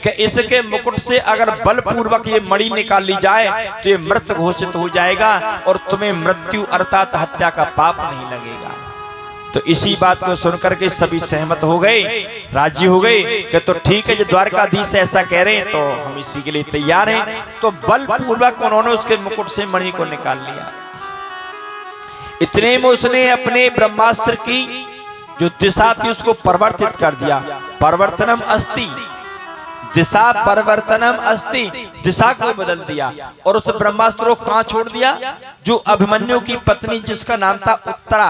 कि इसके मुकुट से अगर बलपूर्वक ये मणि निकाल ली जाए तो ये मृत घोषित हो जाएगा और तुम्हें मृत्यु अर्थात हत्या का पाप नहीं लगेगा। तो इसी बात को सुनकर के सभी सहमत हो गए, राजी हो गए कि तो ठीक है, जो द्वारकाधीश ऐसा कह रहे हैं तो हम इसी के लिए तैयार हैं। तो बलपूर्वक उन्होंने उसके मुकुट से मणि को निकाल लिया। इतने में उसने अपने ब्रह्मास्त्र की जो दिशा थी उसको परिवर्तित कर दिया। परिवर्तनम अस्ति, दिशा परिवर्तनम अस्ति, दिशा को बदल दिया और उस ब्रह्मास्त्र को कहां छोड़ दिया? जो अभिमन्यु की पत्नी जिसका नाम था उत्तरा,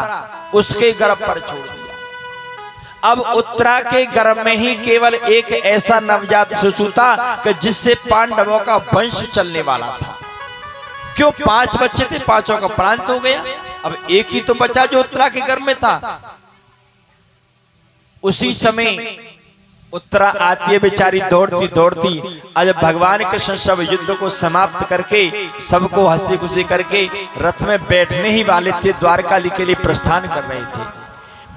उसके गर्भ पर छोड़ दिया। अब उत्तरा के गर्भ में ही केवल एक ऐसा नवजात शिशु था कि जिससे पांडवों का वंश चलने वाला था। क्यों? 5 बच्चे थे, 5 का प्राण हो गया, अब एक ही तो बचा जो उत्तरा के गर्भ में था। उसी समय उत्तरा आती है बेचारी दौड़ती दौड़ती। आज भगवान कृष्ण सब युद्ध को समाप्त करके सबको हंसी खुशी करके रथ में बैठने ही वाले थे, द्वारका के लिए प्रस्थान कर रहे थे।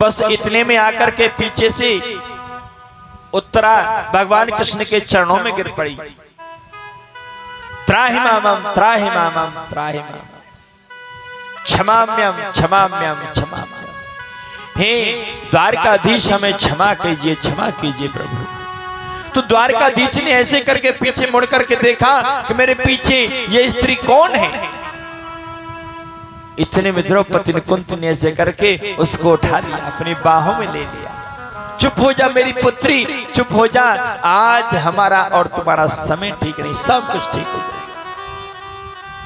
बस इतने में आकर के पीछे से उत्तरा भगवान कृष्ण के चरणों में गिर पड़ी। त्राहि मामम त्राहि मामम त्राहि मामम, क्षमाम्यम क्षमाम्यम क्षमाम्यम, हे द्वारकाधीश हमें क्षमा कीजिए, क्षमा कीजिए प्रभु। तो द्वारकाधीश ने ऐसे करके पीछे मुड़ करके देखा कि मेरे पीछे ये स्त्री कौन है। इतने में द्रौपदी ने कुंती ने ऐसे करके उसको उठा लिया, अपनी बाहों में ले लिया। चुप हो जा मेरी पुत्री, चुप हो जा, आज हमारा और तुम्हारा समय ठीक नहीं, सब कुछ ठीक हो जाएगा।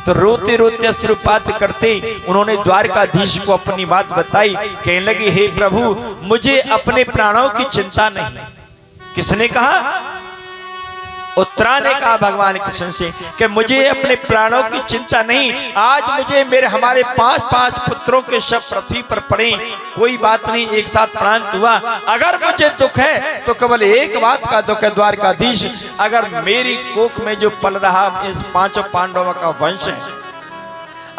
तो रोते रोते अश्रुपात करते उन्होंने द्वारकाधीश को अपनी बात बताई। कहने लगी, हे प्रभु, मुझे अपने प्राणों की चिंता नहीं। किसने कहा? उत्तरा ने कहा भगवान कृष्ण से कि मुझे अपने प्राणों की चिंता नहीं। आज मुझे हमारे 5 पुत्रों के शव पृथ्वी पर पड़े, कोई बात नहीं, एक साथ प्राण हुआ। अगर मुझे दुख है तो केवल एक बात का दुख है द्वारकाधीश, अगर मेरी कोख में जो पल रहा इस 5 पांडवों का वंश है,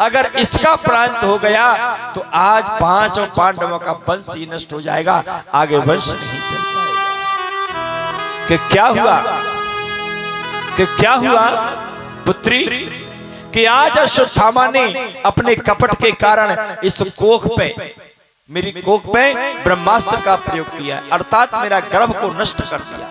अगर इसका प्राण हो गया तो आज 5 पांडवों का वंश ही नष्ट हो जाएगा, आगे वंश नहीं चल पाएगा। कि क्या हुआ? कि क्या हुआ पुत्री? कि आज अश्वत्थामा ने अपने कपट के कारण इस कोख पे, मेरी कोख पे ब्रह्मास्त्र का प्रयोग किया, अर्थात मेरा गर्भ को नष्ट कर दिया।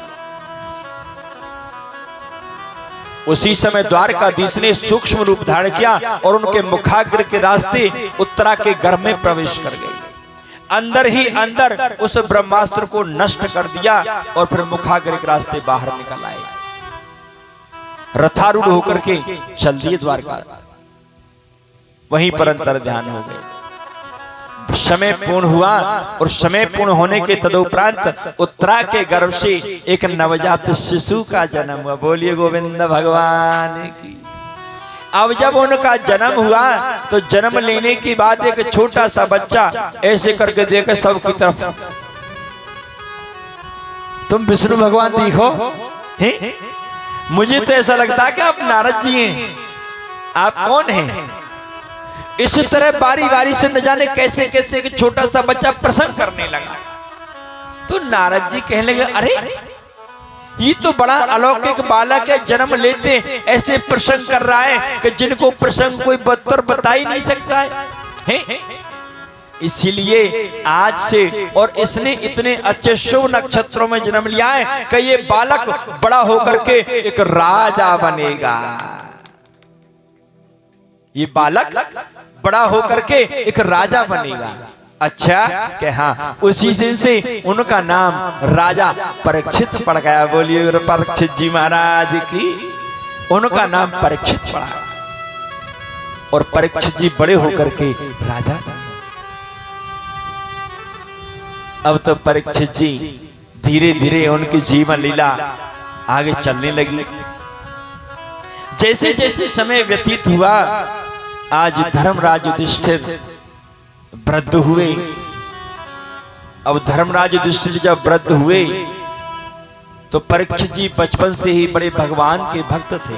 उसी समय द्वारकाधीश ने सूक्ष्म रूप धारण किया और उनके मुखाग्र के रास्ते उत्तरा के गर्भ में प्रवेश कर गए। अंदर ही अंदर उस ब्रह्मास्त्र को नष्ट कर दिया और फिर मुखाग्र के रास्ते बाहर निकल आए। रथारूढ़ होकर के चल दिए द्वारका। वहीं पर अंतर ध्यान हो गए। समय पूर्ण हुआ और समय पूर्ण होने के तदुपरांत उत्तरा के गर्भ से एक नवजात शिशु का जन्म हुआ। बोलिए गोविंद भगवान की। अब जब उनका जन्म हुआ तो जन्म लेने के बाद एक छोटा सा बच्चा ऐसे करके देखे सबकी तरफ, तुम विष्णु भगवान देखो हैं? मुझे तो ऐसा लगता है कि आप नारद जी हैं। आप कौन हैं? इस तरह बारी बारी से न जाने कैसे कैसे एक छोटा सा बच्चा प्रसंग करने लगा। तो नारद जी कहने लगे, अरे ये तो बड़ा अलौकिक बालक है, जन्म लेते ऐसे प्रसंग कर रहा है कि जिनको प्रसंग कोई बदतर बता ही नहीं सकता है। इसीलिए आज से, और इसने इतने अच्छे शुभ नक्षत्रों में जन्म लिया है कि ये बालक बड़ा होकर के एक राजा बनेगा। ये बालक बड़ा होकर के एक राजा बनेगा। अच्छा कि हाँ, उसी दिन से उनका नाम राजा परीक्षित पड़ गया। बोलिए परीक्षित जी महाराज की। उनका नाम परीक्षित पड़ा और परीक्षित जी बड़े होकर के राजा। अब तो परीक्षित जी धीरे धीरे उनकी जीवन लीला आगे चलने लगी। जैसे जैसे समय व्यतीत हुआ, आज धर्मराज युधिष्ठिर वृद्ध हुए। अब धर्मराज युधिष्ठिर जब वृद्ध हुए तो परीक्षित जी बचपन से ही बड़े भगवान के भक्त थे।